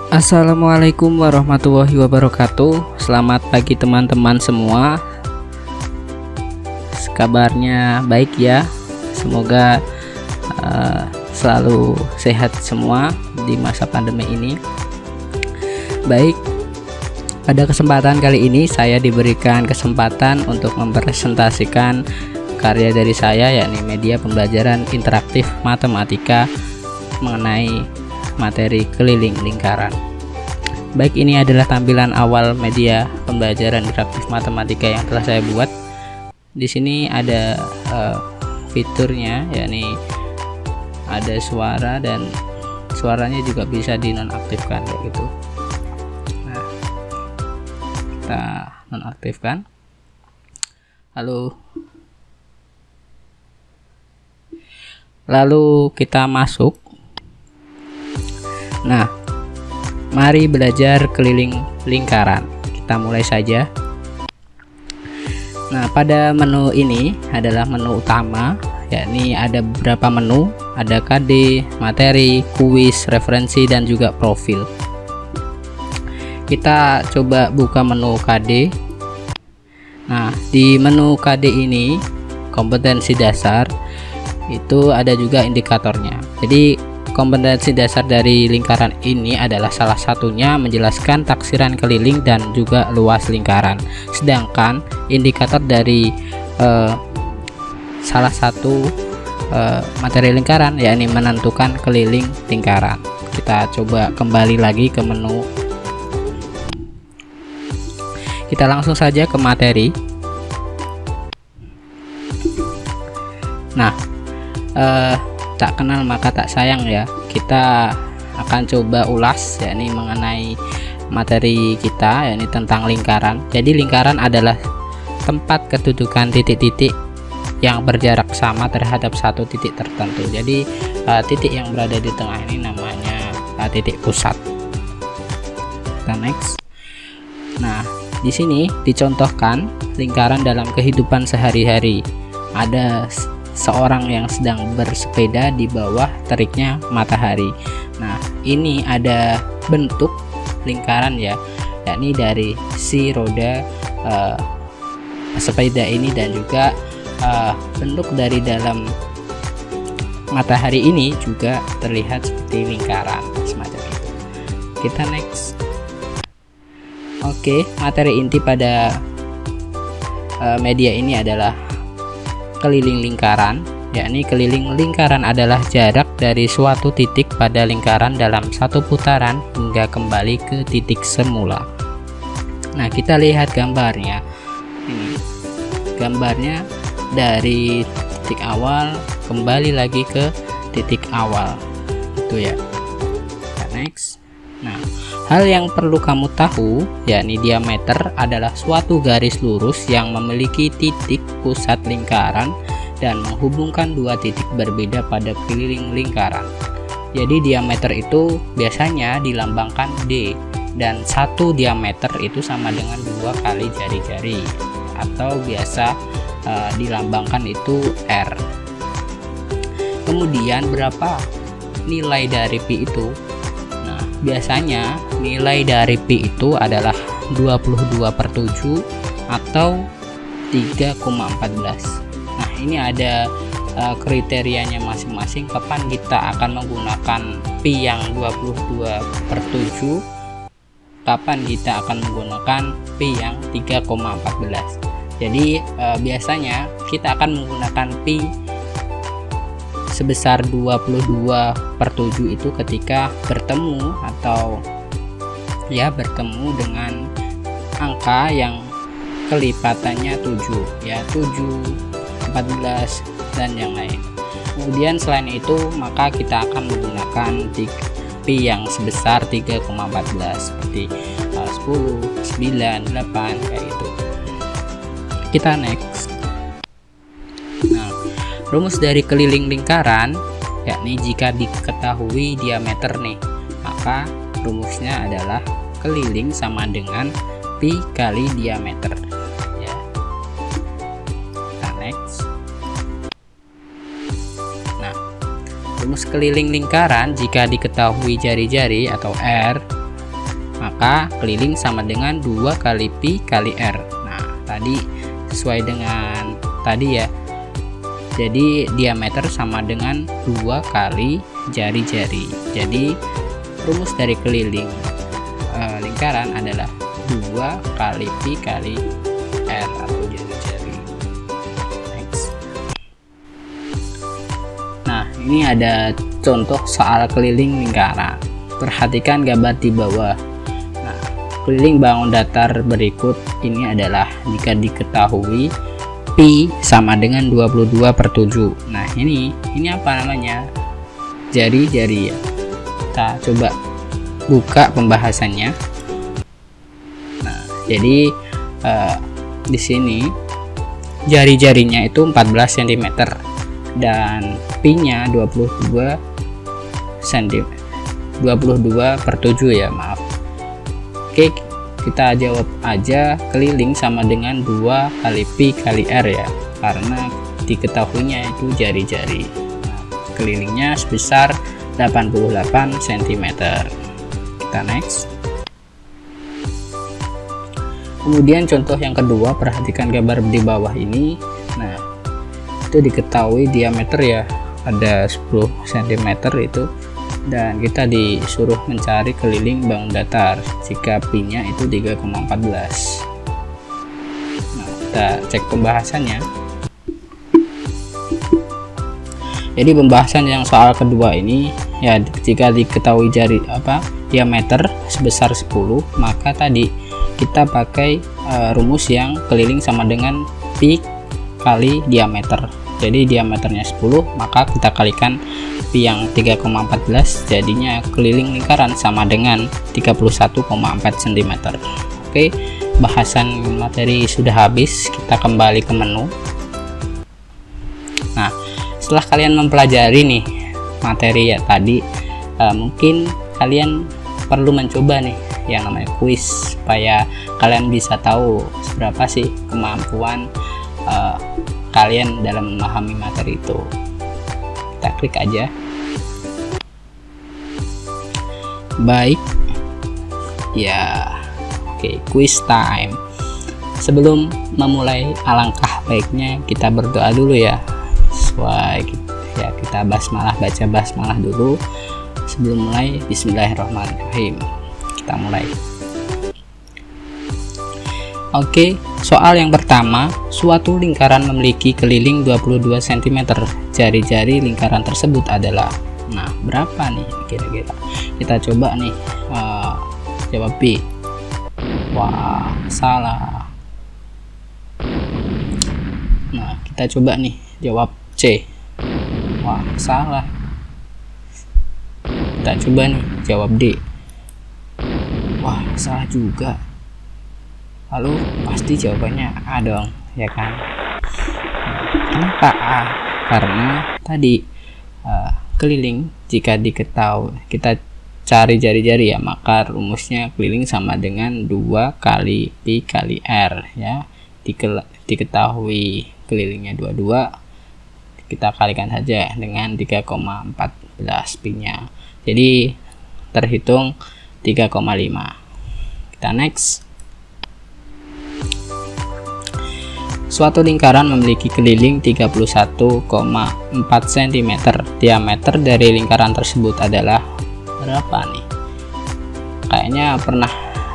Assalamualaikum warahmatullahi wabarakatuh. Selamat pagi teman-teman semua. Kabarnya baik ya. Semoga selalu sehat semua di masa pandemi ini. Baik, pada kesempatan kali ini saya diberikan kesempatan untuk mempresentasikan karya dari saya, yakni media pembelajaran interaktif matematika mengenai materi keliling lingkaran. Baik, ini adalah tampilan awal media pembelajaran interaktif matematika yang telah saya buat. Di sini ada fiturnya, yakni ada suara dan suaranya juga bisa dinonaktifkan kayak gitu. Nah, kita nonaktifkan. Lalu kita masuk. Nah, mari belajar keliling lingkaran. Kita mulai saja. Nah, pada menu ini adalah menu utama, yakni ada beberapa menu, ada KD, materi, kuis, referensi, dan juga profil. Kita coba buka menu KD. Nah, di menu KD ini, kompetensi dasar, itu ada juga indikatornya. Jadi kompetensi dasar dari lingkaran ini adalah salah satunya menjelaskan taksiran keliling dan juga luas lingkaran. Sedangkan indikator dari salah satu materi lingkaran, yakni menentukan keliling lingkaran. Kita coba kembali lagi ke menu. Kita langsung saja ke materi. Nah, tak kenal maka tak sayang ya. Kita akan coba ulas, yakni mengenai materi kita, yakni tentang lingkaran. Jadi lingkaran adalah tempat kedudukan titik-titik yang berjarak sama terhadap satu titik tertentu. Jadi titik yang berada di tengah ini namanya titik pusat. Kita next. Nah, di sini dicontohkan lingkaran dalam kehidupan sehari-hari. Ada seorang yang sedang bersepeda di bawah teriknya matahari. Nah, ini ada bentuk lingkaran ya, yakni dari si roda sepeda ini dan juga bentuk dari dalam matahari ini juga terlihat seperti lingkaran semacam itu. Kita next. Oke, materi inti pada media ini adalah keliling lingkaran, yakni keliling lingkaran adalah jarak dari suatu titik pada lingkaran dalam satu putaran hingga kembali ke titik semula. Nah, kita lihat gambarnya. Ini gambarnya dari titik awal kembali lagi ke titik awal. Itu ya. Next. Nah, hal yang perlu kamu tahu, yakni diameter adalah suatu garis lurus yang memiliki titik pusat lingkaran dan menghubungkan dua titik berbeda pada keliling lingkaran. Jadi diameter itu biasanya dilambangkan D, dan satu diameter itu sama dengan 2 kali jari-jari, atau biasa dilambangkan itu R. Kemudian berapa nilai dari pi itu? Biasanya nilai dari pi itu adalah 22/7 atau 3,14. Nah, ini ada kriterianya masing-masing kapan kita akan menggunakan pi yang 22/7, kapan kita akan menggunakan pi yang 3,14. Jadi biasanya kita akan menggunakan pi sebesar 22/7 itu ketika bertemu atau ya bertemu dengan angka yang kelipatannya 7 ya, 7, 14 dan yang lain. Kemudian selain itu maka kita akan menggunakan pi yang sebesar 3,14 seperti 10, 9, 8 kayak gitu. Kita next. Nah, rumus dari keliling lingkaran, yakni jika diketahui diameter nih, maka rumusnya adalah keliling sama dengan pi kali diameter ya. Kita next. Nah, rumus keliling lingkaran jika diketahui jari-jari atau R, maka keliling sama dengan 2 kali pi kali r. Nah, tadi sesuai dengan tadi ya. Jadi diameter sama dengan 2 kali jari-jari. Jadi rumus dari keliling lingkaran adalah 2 kali pi kali r atau jari-jari. Next. Nah, ini ada contoh soal keliling lingkaran. Perhatikan gambar di bawah. Nah, keliling bangun datar berikut ini adalah jika diketahui pi sama dengan 22/7. Nah, ini apa namanya? Jari-jari ya. Kita coba buka pembahasannya. Nah, jadi di sini jari-jarinya itu 14 cm dan pi-nya 22 cm. 22/7 ya, maaf. Oke, kita jawab aja keliling sama dengan 2 kali pi kali r ya, karena diketahuinya itu jari-jari. Nah, kelilingnya sebesar 88 cm. Kita next. Kemudian contoh yang kedua, perhatikan gambar di bawah ini. Nah, itu diketahui diameter ya ada 10 cm itu, dan kita disuruh mencari keliling bangun datar jika pi-nya itu 3,14. Nah, kita cek pembahasannya. Jadi pembahasan yang soal kedua ini ya, jika diketahui diameter sebesar 10, maka tadi kita pakai rumus yang keliling sama dengan pi kali diameter. Jadi diameternya 10, maka kita kalikan pi yang 3,14, jadinya keliling lingkaran sama dengan 31,4 cm. Oke, bahasan materi sudah habis, kita kembali ke menu. Nah, setelah kalian mempelajari nih materi ya tadi, mungkin kalian perlu mencoba nih yang namanya kuis, supaya kalian bisa tahu seberapa sih kemampuan kalian dalam memahami materi itu. Kita klik aja. Baik ya, oke, quiz time. Sebelum memulai, alangkah baiknya kita berdoa dulu ya, sesuai ya, kita basmalah, baca basmalah dulu sebelum mulai. Bismillahirrahmanirrahim. Kita mulai. Oke, soal yang pertama, suatu lingkaran memiliki keliling 22 cm. Jari-jari lingkaran tersebut adalah, nah, berapa nih kira-kira? Kita coba nih jawab B. Wah, salah. Nah, kita coba nih jawab C. Wah, salah. Kita coba nih jawab D. Wah, salah juga. Lalu pasti jawabannya A dong, ya kan? Kenapa A? Karena tadi keliling jika diketahui, kita cari jari-jari ya, maka rumusnya keliling sama dengan 2 kali pi kali r ya. Diketahui kelilingnya 22, kita kalikan saja dengan 3,14 pi-nya. Jadi terhitung 3,5. Kita next. Suatu lingkaran memiliki keliling 31,4 cm. Diameter dari lingkaran tersebut adalah berapa nih? Kayaknya pernah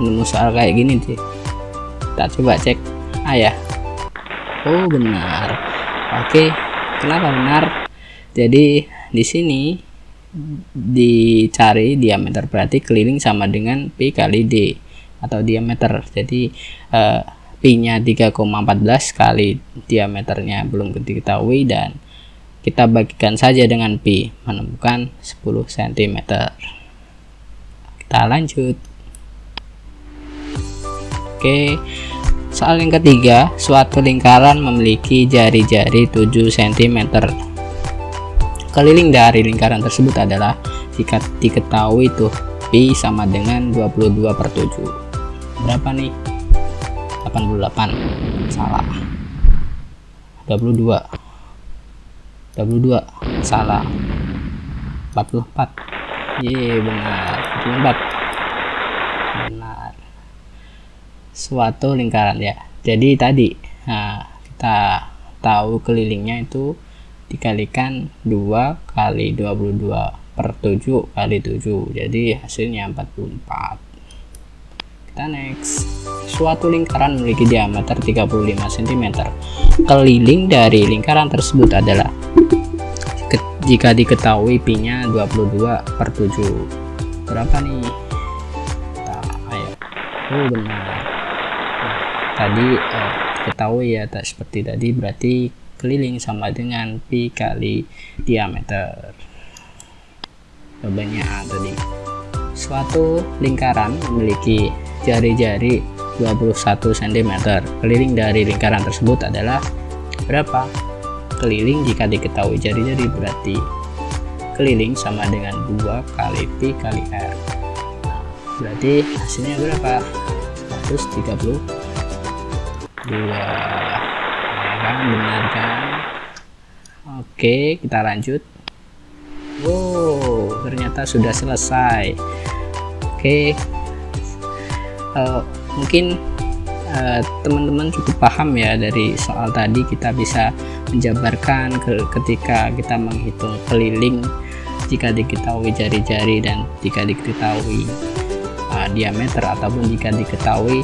nemu soal kayak gini sih. Kita coba cek. Ya. Oh, benar. Oke, kenapa benar? Jadi di sini dicari diameter, berarti keliling sama dengan pi kali d atau diameter. Jadi pi-nya 3,14 kali diameternya belum diketahui, dan kita bagikan saja dengan pi, menemukan 10 cm. Kita lanjut. Oke, soal yang ketiga, suatu lingkaran memiliki jari-jari 7 cm. Keliling dari lingkaran tersebut adalah jika diketahui tuh pi sama dengan 22/7. Berapa nih? 88. Salah. 22. Salah. 44. Benar, 44. benar. Suatu lingkaran ya. Jadi tadi kita tahu kelilingnya itu dikalikan 2 kali 22 per 7 kali 7, jadi hasilnya 44. Kita next. Suatu lingkaran memiliki diameter 35 cm. Keliling dari lingkaran tersebut adalah, jika diketahui pi-nya 22 per 7. Berapa nih? Ayo. Benar. Nah, tadi ketahui ya, seperti tadi, berarti keliling sama dengan pi kali diameter. Jawabannya A tadi. Suatu lingkaran memiliki jari-jari 21 cm. Keliling dari lingkaran tersebut adalah berapa? Keliling jika diketahui jari-jari berarti keliling sama dengan 2 kali pi kali r. Berarti hasilnya berapa? 132. Benar kan? Oke, kita lanjut. Wow, ternyata sudah selesai. Oke, mungkin teman-teman cukup paham ya dari soal tadi. Kita bisa menjabarkan ketika kita menghitung keliling jika diketahui jari-jari dan jika diketahui diameter, ataupun jika diketahui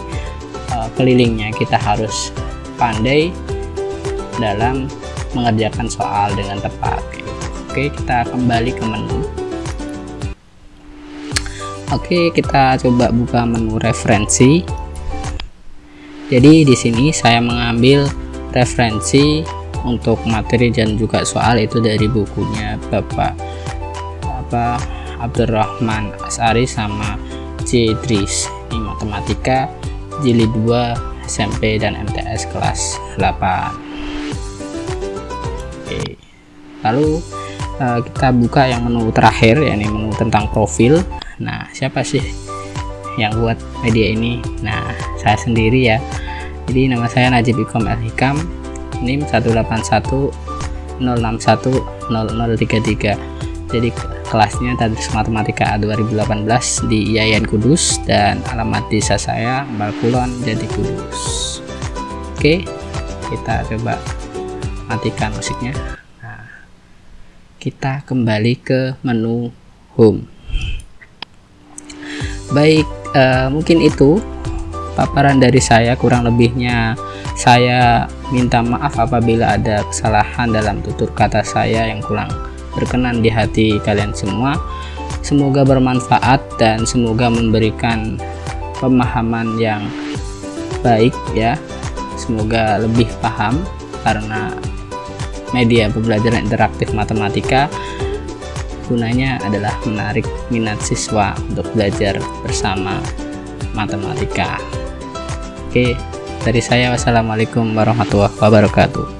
kelilingnya. Kita harus pandai dalam mengerjakan soal dengan tepat. Oke, kita kembali ke menu. Oke, kita coba buka menu referensi. Jadi di sini saya mengambil referensi untuk materi dan juga soal itu dari bukunya Bapak Abdurrahman Asari sama J. Idris. Ini matematika jilid 2 SMP dan MTS kelas 8. Oke. Lalu kita buka yang menu terakhir, yakni menu tentang profil. Nah, siapa sih yang buat media ini? Nah, saya sendiri ya. Jadi nama saya Najib Ikom El Hikam, NIM 18106100033. Jadi kelasnya Tadris Matematika 2018 di IAIN Kudus, dan alamat desa saya Balkulon, Jati Kudus. Oke, kita coba matikan musiknya. Nah, kita kembali ke menu home. Baik, mungkin itu paparan dari saya. Kurang lebihnya saya minta maaf apabila ada kesalahan dalam tutur kata saya yang kurang berkenan di hati kalian semua. Semoga bermanfaat dan semoga memberikan pemahaman yang baik ya. Semoga lebih paham, karena media pembelajaran interaktif matematika gunanya adalah menarik minat siswa untuk belajar bersama matematika. Oke, dari saya wassalamualaikum warahmatullahi wabarakatuh.